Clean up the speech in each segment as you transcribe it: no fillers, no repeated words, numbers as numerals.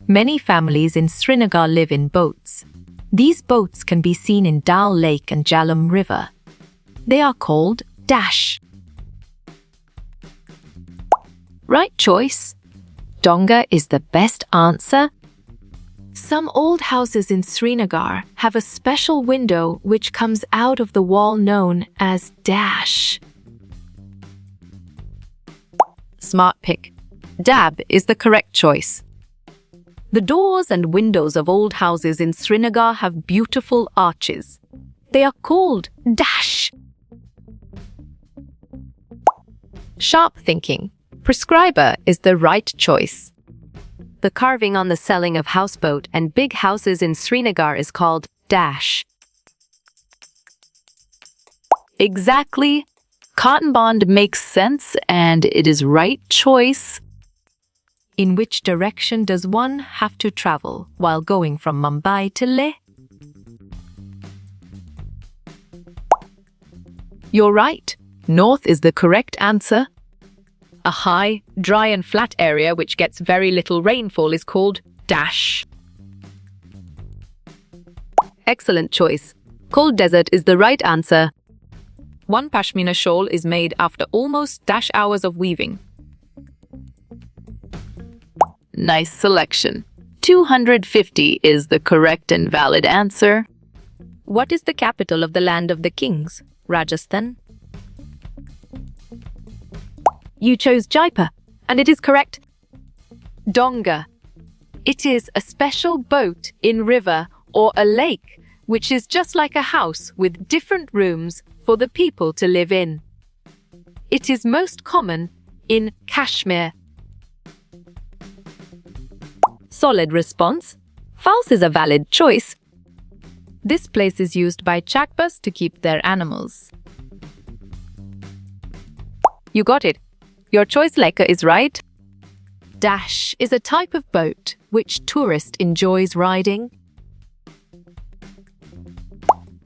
Many families in Srinagar live in boats. These boats can be seen in Dal Lake and Jhelum River. They are called dash. Right choice. Donga is the best answer. Some old houses in Srinagar have a special window which comes out of the wall known as dash. Smart pick. Dab is the correct choice. The doors and windows of old houses in Srinagar have beautiful arches. They are called dash. Sharp thinking. Prescriber is the right choice. The carving on the ceiling of houseboat and big houses in Srinagar is called dash. Exactly. Cotton bond makes sense and it is right choice. In which direction does one have to travel while going from Mumbai to Leh? You're right. North is the correct answer. A high, dry and flat area which gets very little rainfall is called dash. Excellent choice. Cold desert is the right answer. One pashmina shawl is made after almost dash hours of weaving. Nice selection. 250 is the correct and valid answer. What is the capital of the land of the kings? Rajasthan. You chose Jaipur, and it is correct. Donga. It is a special boat in river or a lake, which is just like a house with different rooms for the people to live in. It is most common in Kashmir. Solid response. False is a valid choice. This place is used by Chakbas to keep their animals. You got it. Your choice Lekha is right. Dash is a type of boat which tourist enjoys riding.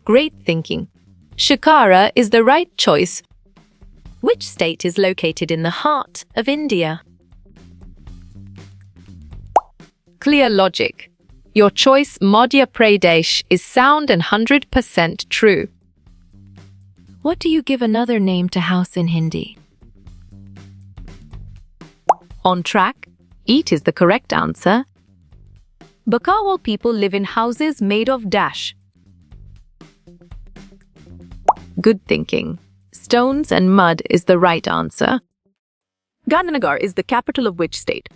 Great thinking. Shikara is the right choice. Which state is located in the heart of India? Clear logic. Your choice Madhya Pradesh is sound and 100% true. What do you give another name to house in Hindi? On track. Eat is the correct answer. Bakawal people live in houses made of dash. Good thinking. Stones and mud is the right answer. Gandhinagar is the capital of which state?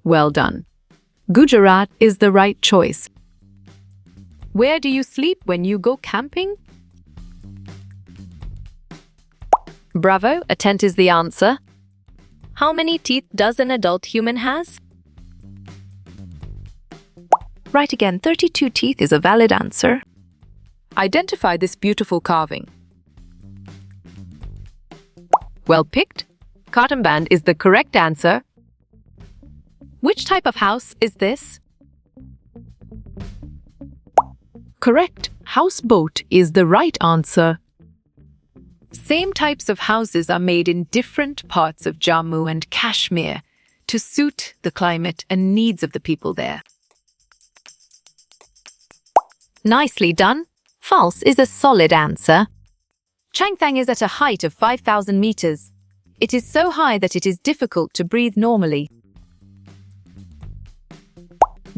Well done. Gujarat is the right choice. Where do you sleep when you go camping? Bravo, a tent is the answer. How many teeth does an adult human has? Right again, 32 teeth is a valid answer. Identify this beautiful carving. Well picked. Cotton band is the correct answer. Which type of house is this? Correct. Houseboat is the right answer. Same types of houses are made in different parts of Jammu and Kashmir to suit the climate and needs of the people there. Nicely done. False is a solid answer. Changthang is at a height of 5,000 meters. It is so high that it is difficult to breathe normally.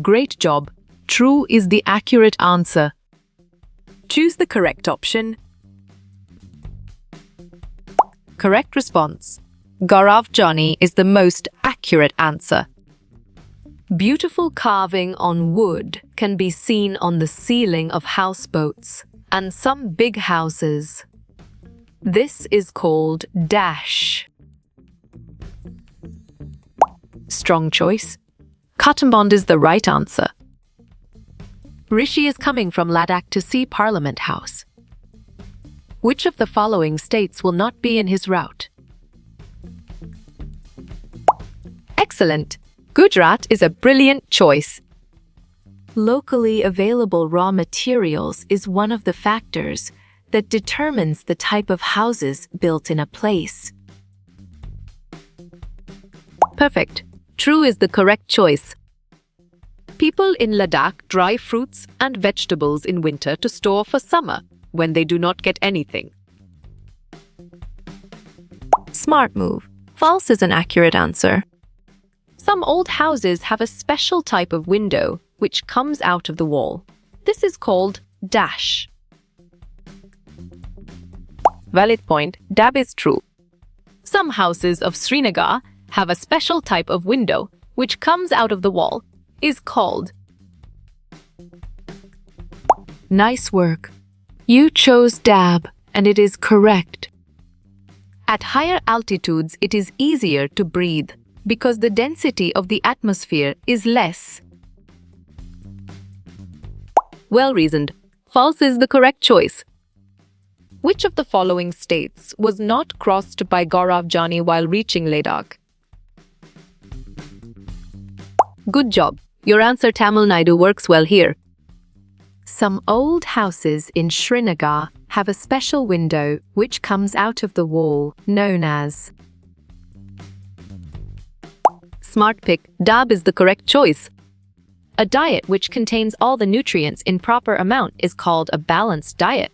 Great job. True is the accurate answer. Choose the correct option. Correct response. Gaurav Jani is the most accurate answer. Beautiful carving on wood can be seen on the ceiling of houseboats and some big houses. This is called dash. Strong choice. Cotton bond is the right answer. Rishi is coming from Ladakh to see Parliament House. Which of the following states will not be in his route? Excellent! Gujarat is a brilliant choice. Locally available raw materials is one of the factors that determines the type of houses built in a place. Perfect. True is the correct choice. People in Ladakh dry fruits and vegetables in winter to store for summer when they do not get anything. Smart move. False is an accurate answer. Some old houses have a special type of window which comes out of the wall. This is called dash. Valid point. Dab is true. Some houses of Srinagar have a special type of window which comes out of the wall. Is called. Nice work. You chose dab, and it is correct. At higher altitudes, it is easier to breathe because the density of the atmosphere is less. Well reasoned. False is the correct choice. Which of the following states was not crossed by Gaurav Jani while reaching Ladakh? Good job. Your answer Tamil Nadu works well here. Some old houses in Srinagar have a special window which comes out of the wall, known as. Smart pick. Dab is the correct choice. A diet which contains all the nutrients in proper amount is called a balanced diet.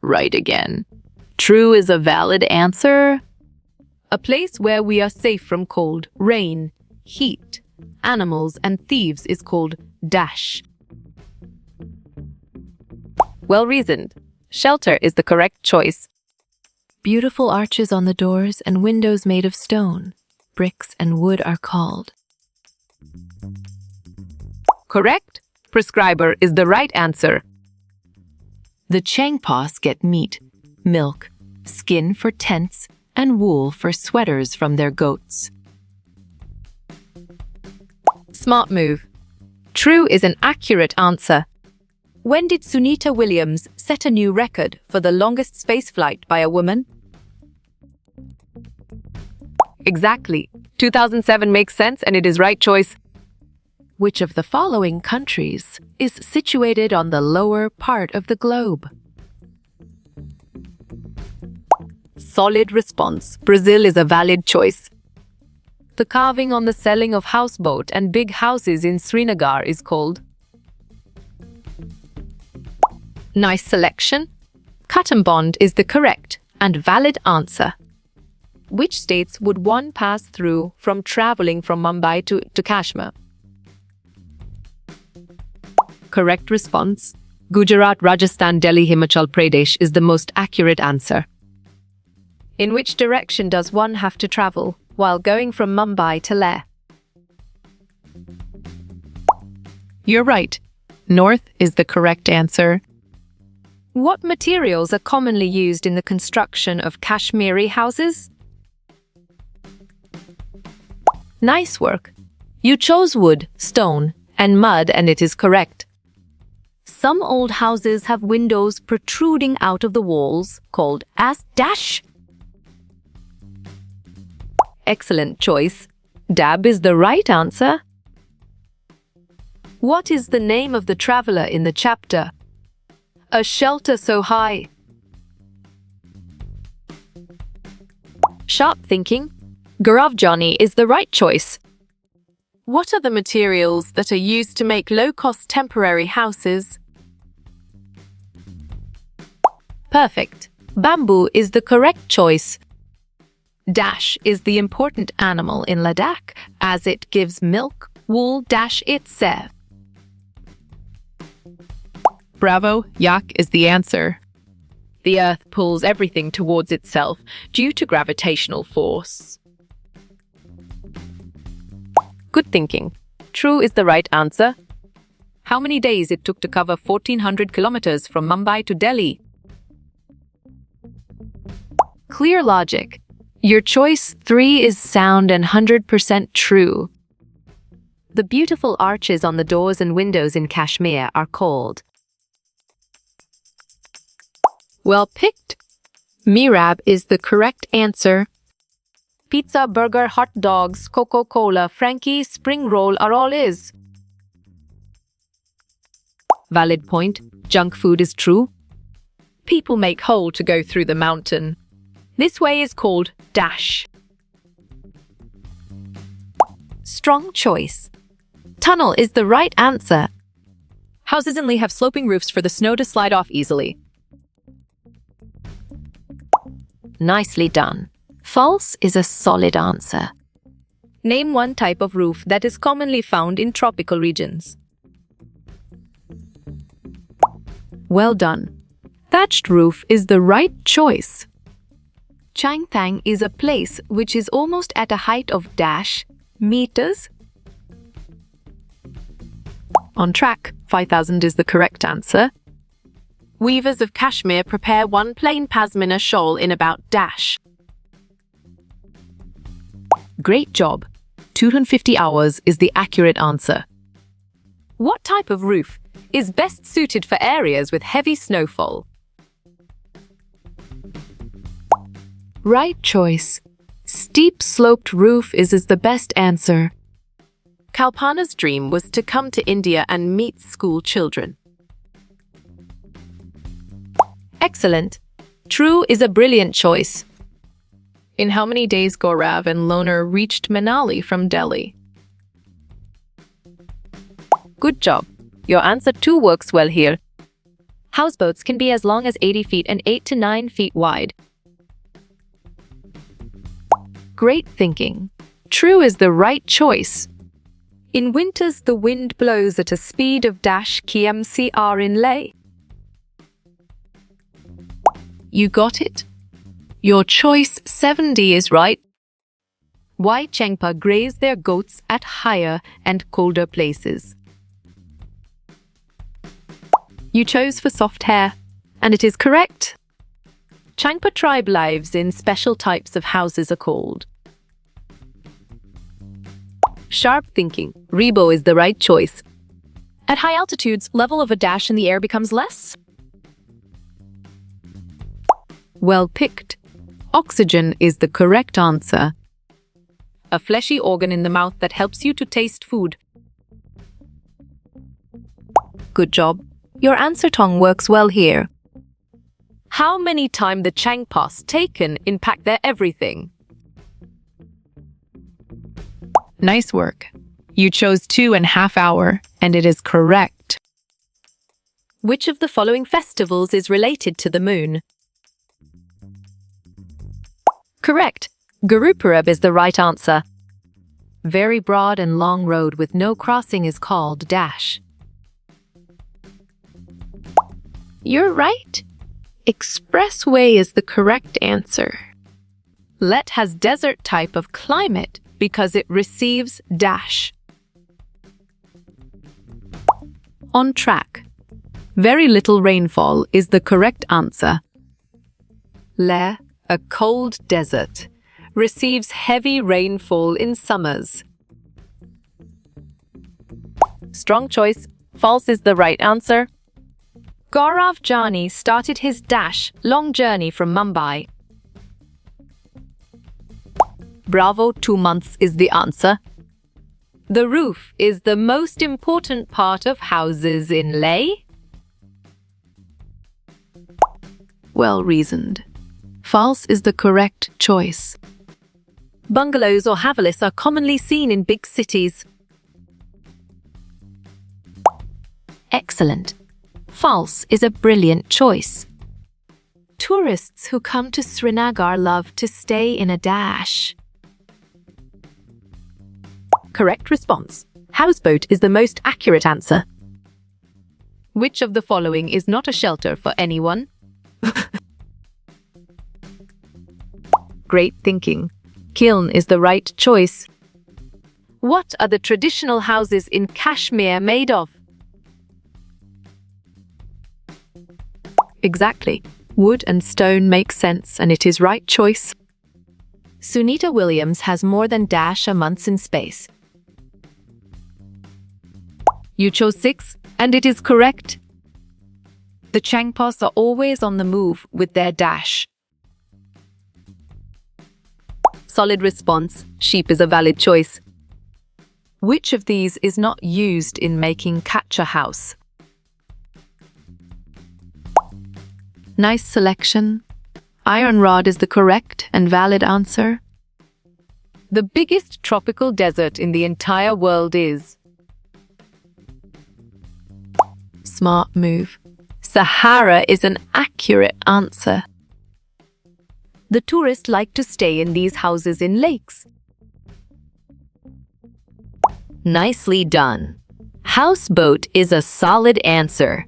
Right again. True is a valid answer. A place where we are safe from cold, rain, heat, animals, and thieves is called dash. Well reasoned. Shelter is the correct choice. Beautiful arches on the doors and windows made of stone, bricks, and wood are called. Correct. Prescriber is the right answer. The Changpas get meat, milk, skin for tents, and wool for sweaters from their goats. Smart move. True is an accurate answer. When did Sunita Williams set a new record for the longest spaceflight by a woman? Exactly. 2007 makes sense and it is right choice. Which of the following countries is situated on the lower part of the globe? Solid response. Brazil is a valid choice. The carving on the selling of houseboat and big houses in Srinagar is called. Nice selection. Katambond is the correct and valid answer. Which states would one pass through from traveling from Mumbai to Kashmir? Correct response. Gujarat, Rajasthan, Delhi, Himachal Pradesh is the most accurate answer. In which direction does one have to travel while going from Mumbai to Leh? You're right. North is the correct answer. What materials are commonly used in the construction of Kashmiri houses? Nice work. You chose wood, stone, and mud, and it is correct. Some old houses have windows protruding out of the walls called as dash. Excellent choice. Dab is the right answer. What is the name of the traveler in the chapter? A shelter so high. Sharp thinking. Gaurav Jani is the right choice. What are the materials that are used to make low-cost temporary houses? Perfect. Bamboo is the correct choice. Dash is the important animal in Ladakh as it gives milk, wool dash itself. Bravo, yak is the answer. The earth pulls everything towards itself due to gravitational force. Good thinking. True is the right answer. How many days it took to cover 1400 kilometers from Mumbai to Delhi? Clear logic. Your choice 3 is sound and 100% true. The beautiful arches on the doors and windows in Kashmir are called. Well picked. Mirab is the correct answer. Pizza, burger, hot dogs, Coca-Cola, Frankie, spring roll are all is. Valid point. Junk food is true. People make hole to go through the mountain. This way is called dash. Strong choice. Tunnel is the right answer. Houses in Lee have sloping roofs for the snow to slide off easily. Nicely done. False is a solid answer. Name one type of roof that is commonly found in tropical regions. Well done. Thatched roof is the right choice. Changthang is a place which is almost at a height of dash meters. On track, 5,000 is the correct answer. Weavers of Kashmir prepare one plain pashmina shawl in about dash. Great job. 250 hours is the accurate answer. What type of roof is best suited for areas with heavy snowfall? Right choice. Steep sloped roof is the best answer. Kalpana's dream was to come to India and meet school children. Excellent. True is a brilliant choice. In how many days Gaurav and Loner reached Manali from Delhi? Good job. Your answer 2 works well here. Houseboats can be as long as 80 feet and 8 to 9 feet wide. Great thinking. True is the right choice. In winters, the wind blows at a speed of dash km/h in Leh. You got it. Your choice 70 is right. Why Chengpa graze their goats at higher and colder places? You chose for soft hair, and it is correct. Changpa tribe lives in special types of houses are called. Sharp thinking. Rebo is the right choice. At high altitudes, level of a dash in the air becomes less. Well picked. Oxygen is the correct answer. A fleshy organ in the mouth that helps you to taste food. Good job. Your answer tongue works well here. How many time the Changpas taken in pack their everything? Nice work. You chose 2.5 hours, and it is correct. Which of the following festivals is related to the moon? Correct. Guru Purab is the right answer. Very broad and long road with no crossing is called dash. You're right. Expressway is the correct answer. Let has desert type of climate because it receives dash. On track. Very little rainfall is the correct answer. Leh, a cold desert, receives heavy rainfall in summers. Strong choice. False is the right answer. Gaurav Jani started his dash long journey from Mumbai. Bravo, 2 months is the answer. The roof is the most important part of houses in Leh. Well reasoned. False is the correct choice. Bungalows or havalis are commonly seen in big cities. Excellent. False is a brilliant choice. Tourists who come to Srinagar love to stay in a dash. Correct response. Houseboat is the most accurate answer. Which of the following is not a shelter for anyone? Great thinking. Kiln is the right choice. What are the traditional houses in Kashmir made of? Exactly. Wood and stone make sense, and it is right choice. Sunita Williams has more than dash a months in space. You chose 6, and it is correct. The Changpas are always on the move with their dash. Solid response. Sheep is a valid choice. Which of these is not used in making kacha house? Nice selection. Iron rod is the correct and valid answer. The biggest tropical desert in the entire world is... Smart move. Sahara is an accurate answer. The tourists like to stay in these houses in lakes. Nicely done. Houseboat is a solid answer.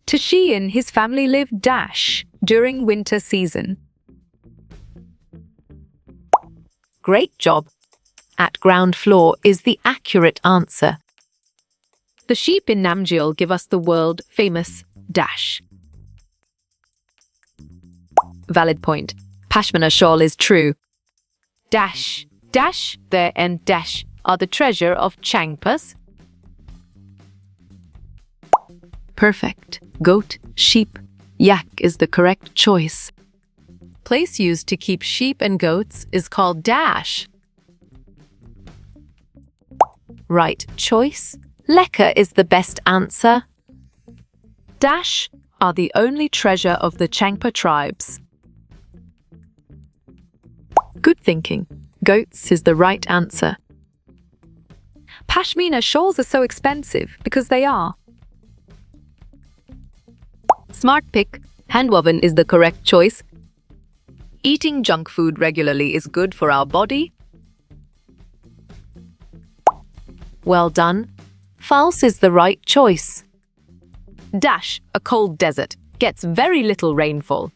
Tashi and his family live dash during winter season. Great job. At ground floor is the accurate answer. The sheep in Namgyal give us the world-famous dash. Valid point. Pashmina shawl is true. Dash, dash, there and dash are the treasure of Changpas. Perfect. Goat, sheep, yak is the correct choice. Place used to keep sheep and goats is called dash. Right choice. Lekka is the best answer. Dash are the only treasure of the Changpa tribes. Good thinking. Goats is the right answer. Pashmina shawls are so expensive because they are. Smart pick. Handwoven is the correct choice. Eating junk food regularly is good for our body. Well done. False is the right choice. Dash, a cold desert, gets very little rainfall.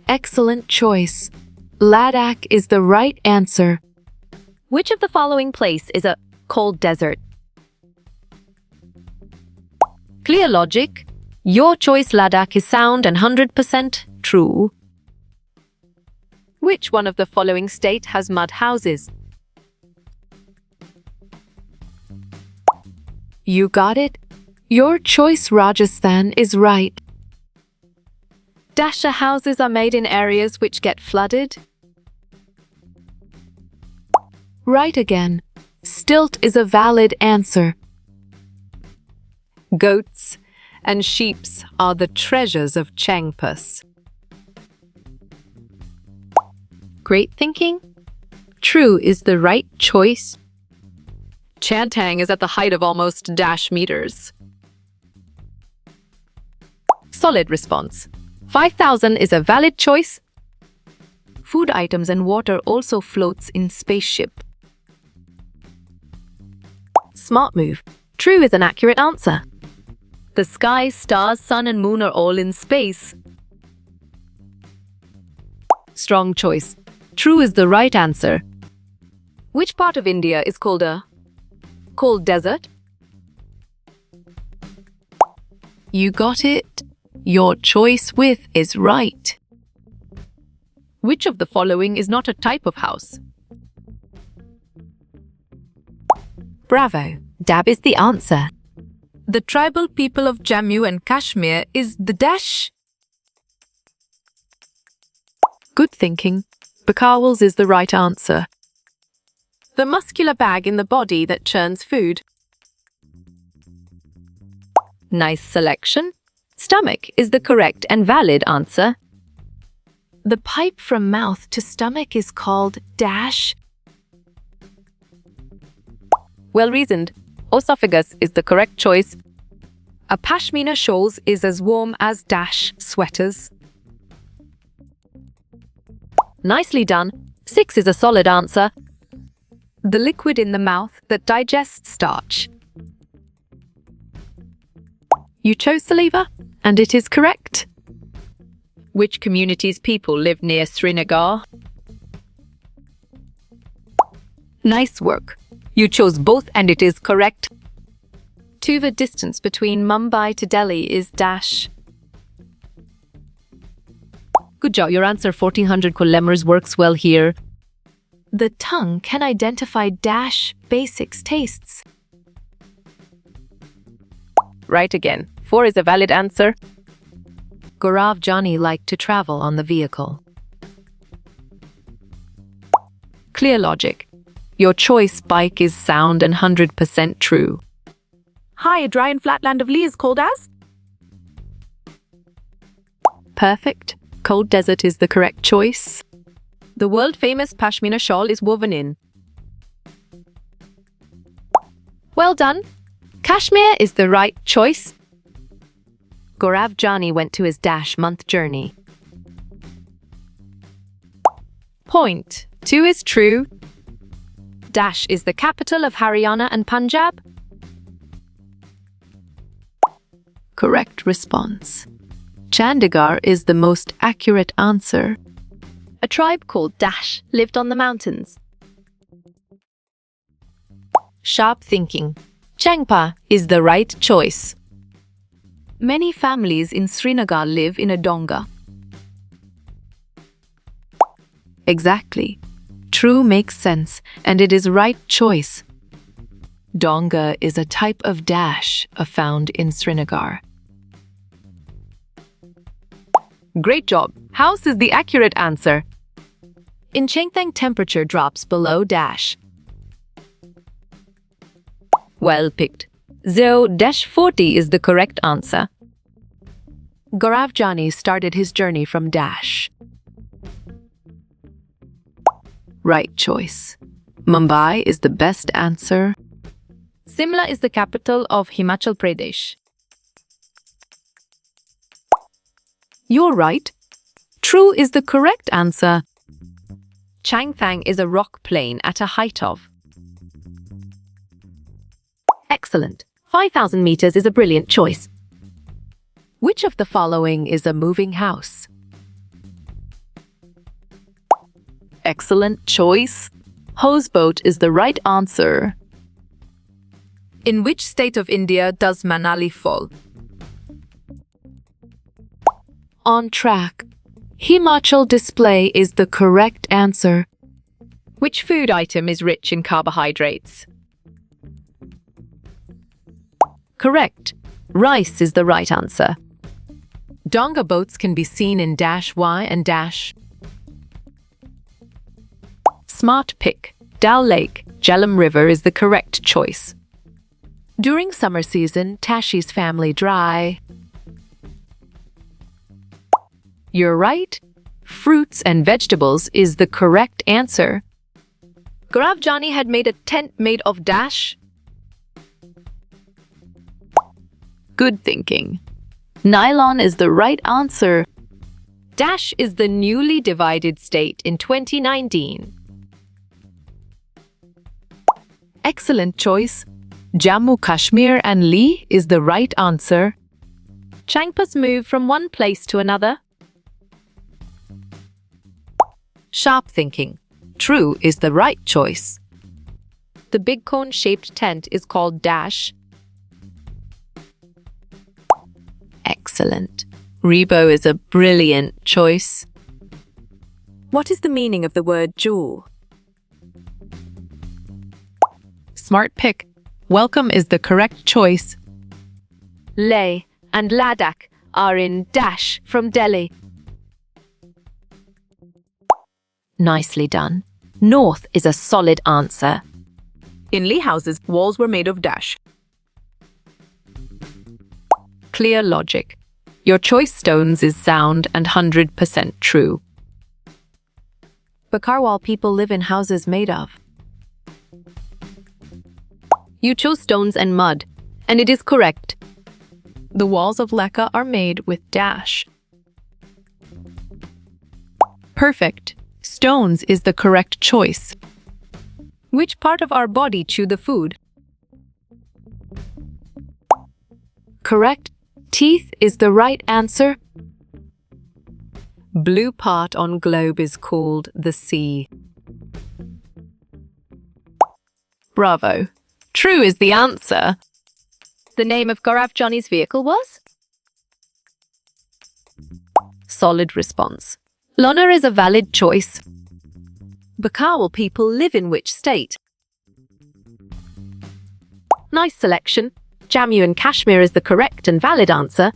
Excellent choice. Ladakh is the right answer. Which of the following place is a cold desert? Clear logic. Your choice Ladakh is sound and 100% true. Which one of the following state has mud houses? You got it. Your choice Rajasthan is right. Dasha houses are made in areas which get flooded. Right again. Stilt is a valid answer. Goats and sheeps are the treasures of Changpas. Great thinking. True is the right choice. Chantang is at the height of almost dash meters. Solid response. 5,000 is a valid choice. Food items and water also floats in spaceship. Smart move. True is an accurate answer. The sky, stars, sun and moon are all in space. Strong choice. True is the right answer. Which part of India is called a cold desert? You got it. Your choice width is right. Which of the following is not a type of house? Bravo. Dab is the answer. The tribal people of Jammu and Kashmir is the dash. Good thinking. Bakawals is the right answer. The muscular bag in the body that churns food. Nice selection. Stomach is the correct and valid answer. The pipe from mouth to stomach is called dash. Well reasoned. Esophagus is the correct choice. A pashmina shawls is as warm as dash sweaters. Nicely done. 6 is a solid answer. The liquid in the mouth that digests starch. You chose saliva, and it is correct. Which community's people live near Srinagar? Nice work. You chose both and it is correct. The distance between Mumbai to Delhi is dash. Good job. Your answer 1400 kilometers works well here. The tongue can identify dash basics tastes. Right again. 4 is a valid answer. Gaurav Johnny liked to travel on the vehicle. Clear logic. Your choice bike is sound and 100% true. Hi, a dry and flat land of Lee is called as? Perfect. Cold desert is the correct choice. The world-famous pashmina shawl is woven in. Well done. Kashmir is the right choice. Gaurav Jani went to his month journey. Point 2 is true. Dash is the capital of Haryana and Punjab. Correct response. Chandigarh is the most accurate answer. A tribe called Dash lived on the mountains. Sharp thinking. Changpa is the right choice. Many families in Srinagar live in a donga. Exactly. True makes sense, and it is right choice. Donga is a type of dash found in Srinagar. Great job. House is the accurate answer. In Chengthang, temperature drops below dash. Well picked. 0-40 is the correct answer. Gaurav Jani started his journey from dash. Right choice. Mumbai is the best answer. Simla is the capital of Himachal Pradesh. You're right. True is the correct answer. Changthang is a rock plain at a height of. Excellent. 5,000 meters is a brilliant choice. Which of the following is a moving house? Excellent choice. Houseboat is the right answer. In which state of India does Manali fall? On track. Himachal display is the correct answer. Which food item is rich in carbohydrates? Correct. Rice is the right answer. Donga boats can be seen in dash Y and dash. Smart pick. Dal Lake, Jhelum River is the correct choice. During summer season, Tashi's family dry. You're right. Fruits and vegetables is the correct answer. Gaurav Jani had made a tent made of dash. Good thinking. Nylon is the right answer. Dash is the newly divided state in 2019. Excellent choice. Jammu Kashmir and Leh is the right answer. Changpa's move from one place to another. Sharp thinking. True is the right choice. The big cone-shaped tent is called dash. Excellent. Rebo is a brilliant choice. What is the meaning of the word jewel? Smart pick. Welcome is the correct choice. Leh and Ladakh are in dash from Delhi. Nicely done. North is a solid answer. In Lee houses, walls were made of dash. Clear logic. Your choice stones is sound and 100% true. Bakarwal people live in houses made of. You chose stones and mud, and it is correct. The walls of Lekka are made with dash. Perfect. Stones is the correct choice. Which part of our body chew the food? Correct. Teeth is the right answer. Blue part on globe is called the sea. Bravo. True is the answer. The name of Gaurav Jani's vehicle was? Solid response. Lona is a valid choice. Bakarwal people live in which state? Nice selection. Jammu and Kashmir is the correct and valid answer.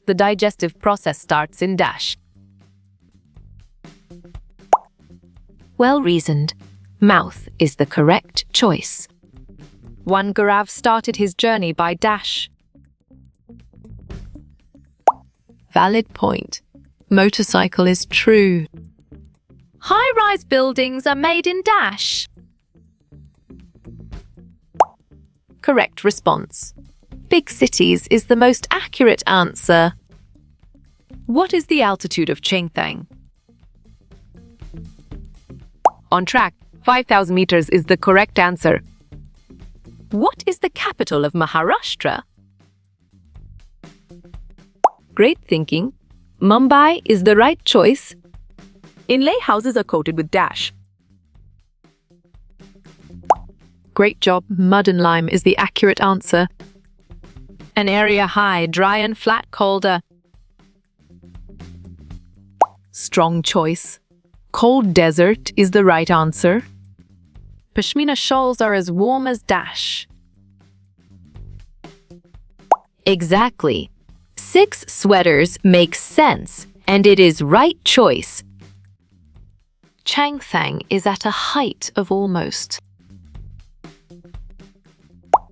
The digestive process starts in dash. Well reasoned. Mouth is the correct choice. One Gaurav started his journey by dash. Valid point. Motorcycle is true. High-rise buildings are made in dash. Correct response. Big cities is the most accurate answer. What is the altitude of Chengthang? On track, 5,000 meters is the correct answer. What is the capital of Maharashtra? Great thinking. Mumbai is the right choice. Inlay houses are coated with dash. Great job. Mud and lime is the accurate answer. An area high, dry and flat colder. Strong choice. Cold desert is the right answer. Pashmina shawls are as warm as dash. Exactly. 6 sweaters makes sense, and it is right choice. Changthang is at a height of almost.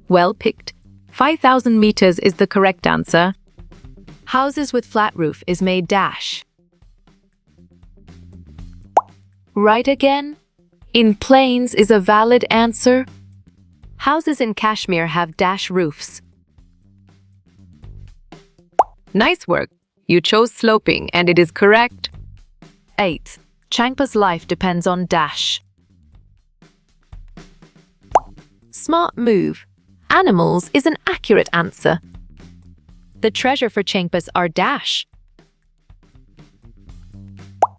Well picked. 5,000 meters is the correct answer. Houses with flat roof is made dash. Right again. In plains is a valid answer. Houses in Kashmir have dash roofs. Nice work. You chose sloping and it is correct. 8. Changpa's life depends on dash. Smart move. Animals is an accurate answer. The treasure for Changpas are dash.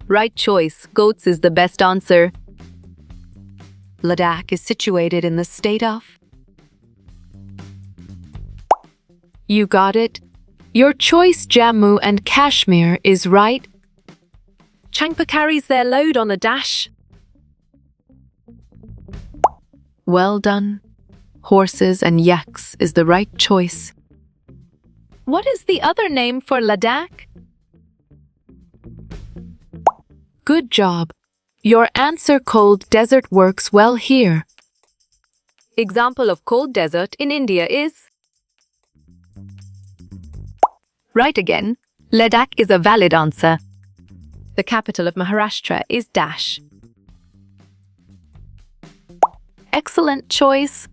Right choice. Goats is the best answer. Ladakh is situated in the state of. You got it. Your choice Jammu and Kashmir is right. Changpa carries their load on a dash. Well done. Horses and yaks is the right choice. What is the other name for Ladakh? Good job. Your answer cold desert works well here. Example of cold desert in India is. Right again. Ladakh is a valid answer. The capital of Maharashtra is dash. Excellent choice.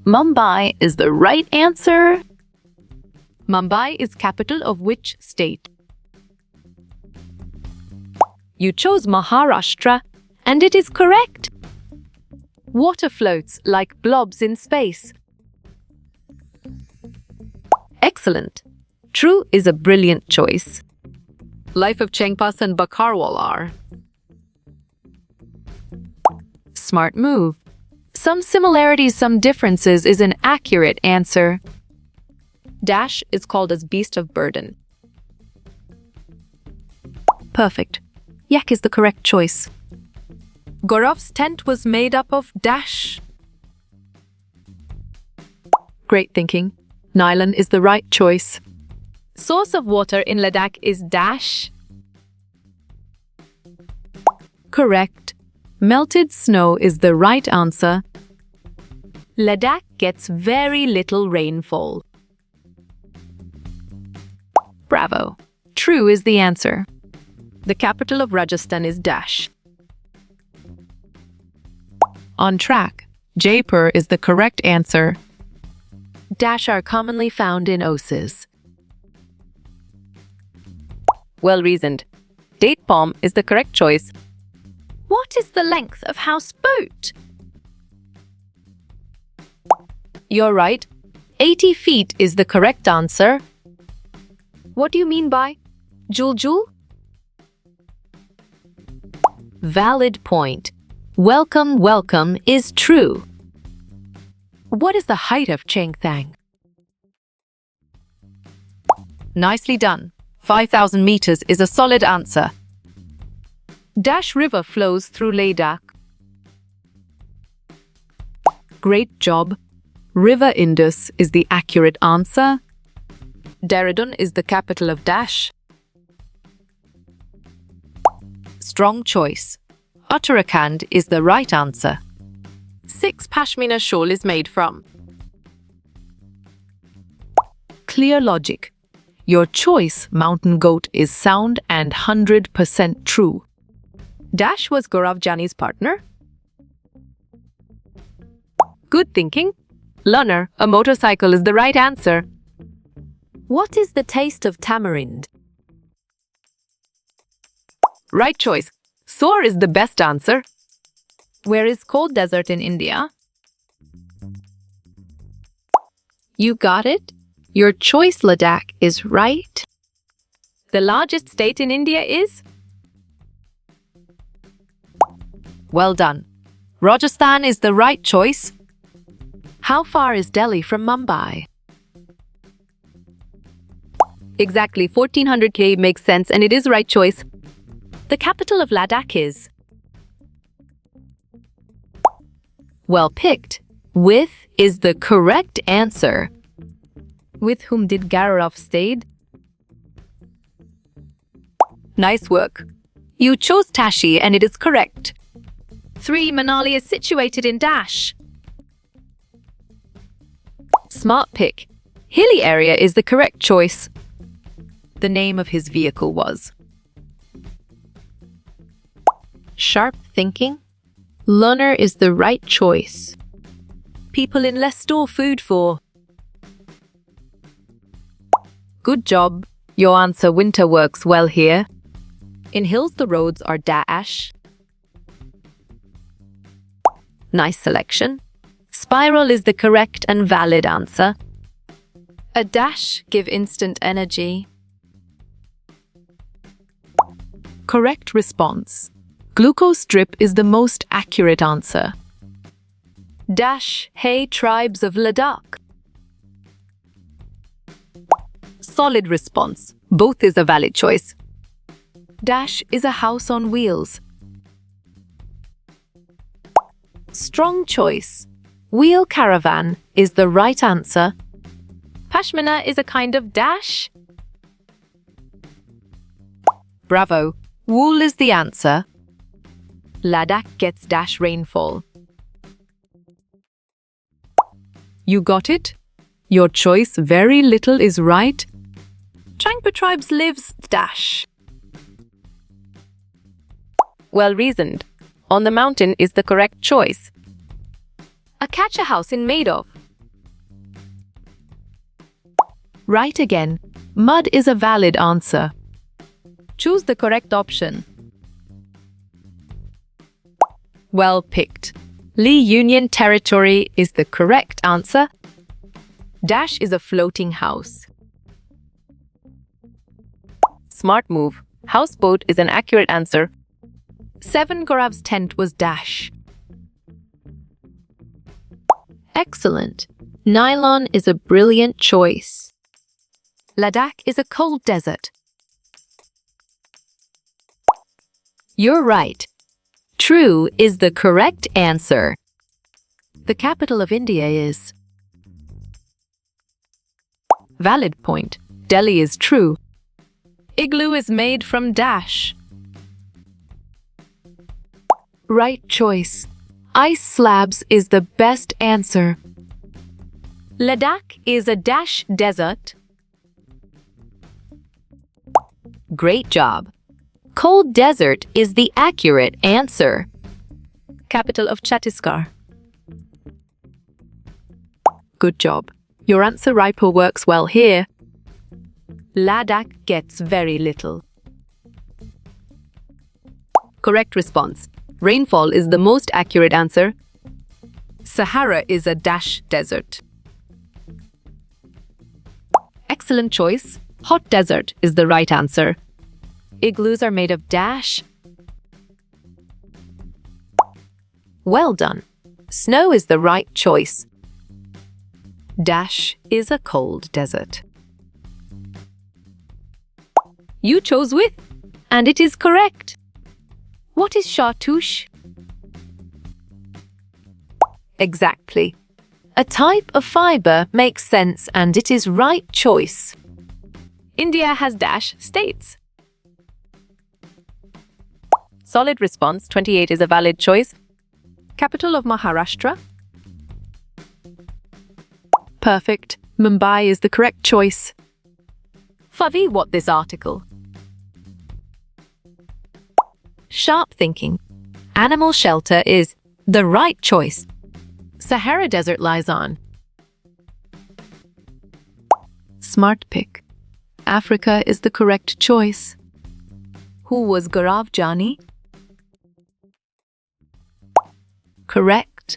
Mumbai is the right answer. Mumbai is capital of which state? You chose Maharashtra, and it is correct. Water floats like blobs in space. Excellent. True is a brilliant choice. Life of Chengpas and Bakarwal are. Smart move. Some similarities, some differences is an accurate answer. Dash is called as beast of burden. Perfect. Yak is the correct choice. Gaurav's tent was made up of dash. Great thinking. Nylon is the right choice. Source of water in Ladakh is dash. Correct. Melted snow is the right answer. Ladakh gets very little rainfall. Bravo. True is the answer. The capital of Rajasthan is dash. On track. Jaipur is the correct answer. Dash are commonly found in oses. Well reasoned. Date palm is the correct choice. What is the length of houseboat? You're right. 80 feet is the correct answer. What do you mean by Jul? Valid point. Welcome is true. What is the height of Chengthang? Nicely done. 5,000 meters is a solid answer. Dash River flows through Ladakh. Great job. River Indus is the accurate answer. Dehradun is the capital of Dash. Strong choice. Uttarakhand is the right answer. 6 Pashmina shawl is made from. Clear logic. Your choice, mountain goat, is sound and 100% true. Dash was Gaurav Jani's partner. Good thinking. Learner, a motorcycle is the right answer. What is the taste of tamarind? Right choice. Sour is the best answer. Where is cold desert in India? You got it. Your choice, Ladakh, is right. The largest state in India is? Well done. Rajasthan is the right choice. How far is Delhi from Mumbai? Exactly, 1400 km makes sense and it is right choice. The capital of Ladakh is? Well picked. With is the correct answer. With whom did Gaurav stayed? Nice work. You chose Tashi and it is correct. 3. Manali is situated in Dash. Smart pick. Hilly area is the correct choice. The name of his vehicle was? Sharp thinking. Learner is the right choice. People in less store food for? Good job. Your answer winter works well here. In hills the roads are dash. Nice selection. Spiral is the correct and valid answer. A dash give instant energy. Correct response. Glucose drip is the most accurate answer. Dash, hey tribes of Ladakh. Solid response. Both is a valid choice. Dash is a house on wheels. Strong choice. Wheel caravan is the right answer. Pashmina is a kind of dash. Bravo. Wool is the answer. Ladakh gets dash rainfall. You got it? Your choice very little is right. Changpa tribes lives dash. Well reasoned. On the mountain is the correct choice. A catch a house in made of? Right again. Mud is a valid answer. Choose the correct option. Well picked. Lee Union Territory is the correct answer. Dash is a floating house. Smart move. Houseboat is an accurate answer. 7. Gaurav's tent was dash. Excellent. Nylon is a brilliant choice. Ladakh is a cold desert. You're right. True is the correct answer. The capital of India is? Valid point. Delhi is true. Igloo is made from dash. Right choice. Ice slabs is the best answer. Ladakh is a dash desert. Great job. Cold desert is the accurate answer. Capital of Chhattisgarh. Good job. Your answer Raipur works well here. Ladakh gets very little. Correct response. Rainfall is the most accurate answer. Sahara is a dash desert. Excellent choice. Hot desert is the right answer. Igloos are made of dash. Well done. Snow is the right choice. Dash is a cold desert. You chose with, and it is correct. What is chartouche? Exactly. A type of fiber makes sense and it is right choice. India has dash states. Solid response. 28 is a valid choice. Capital of Maharashtra? Perfect. Mumbai is the correct choice. Favi, what this article? Sharp thinking. Animal shelter is the right choice. Sahara Desert lies on. Smart pick. Africa is the correct choice. Who was Gaurav Jani? Correct.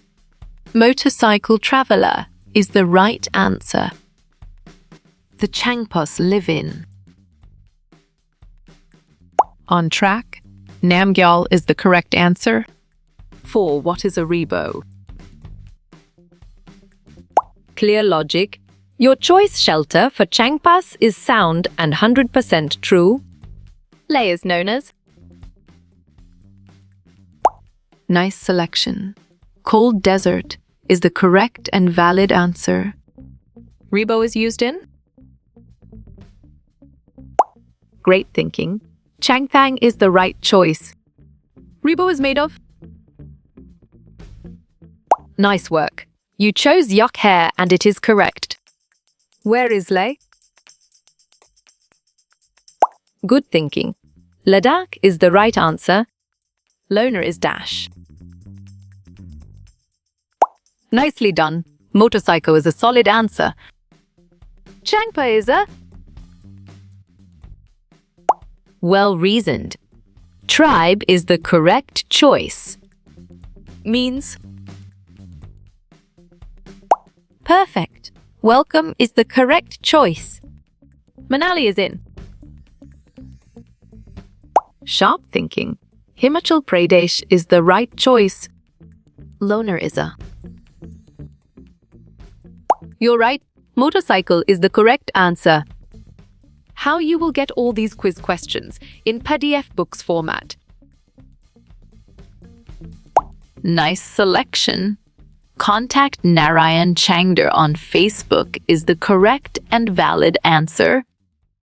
Motorcycle traveler is the right answer. The Changpas live in. On track. Namgyal is the correct answer. 4. What is a rebo? Clear logic. Your choice shelter for Changpas is sound and 100% true. Leh is known as. Nice selection. Cold desert is the correct and valid answer. Rebo is used in. Great thinking. Changthang is the right choice. Rebo is made of. Nice work. You chose Yak hair and it is correct. Where is Leh? Good thinking. Ladakh is the right answer. Loner is dash. Nicely done. Motorcycle is a solid answer. Changpa is a. Well reasoned. Tribe is the correct choice. Means. Perfect. Welcome is the correct choice. Manali is in. Sharp thinking. Himachal Pradesh is the right choice. Loner is a. You're right. Motorcycle is the correct answer. How you will get all these quiz questions in PDF books format. Nice selection. Contact Narayan Changder on Facebook is the correct and valid answer.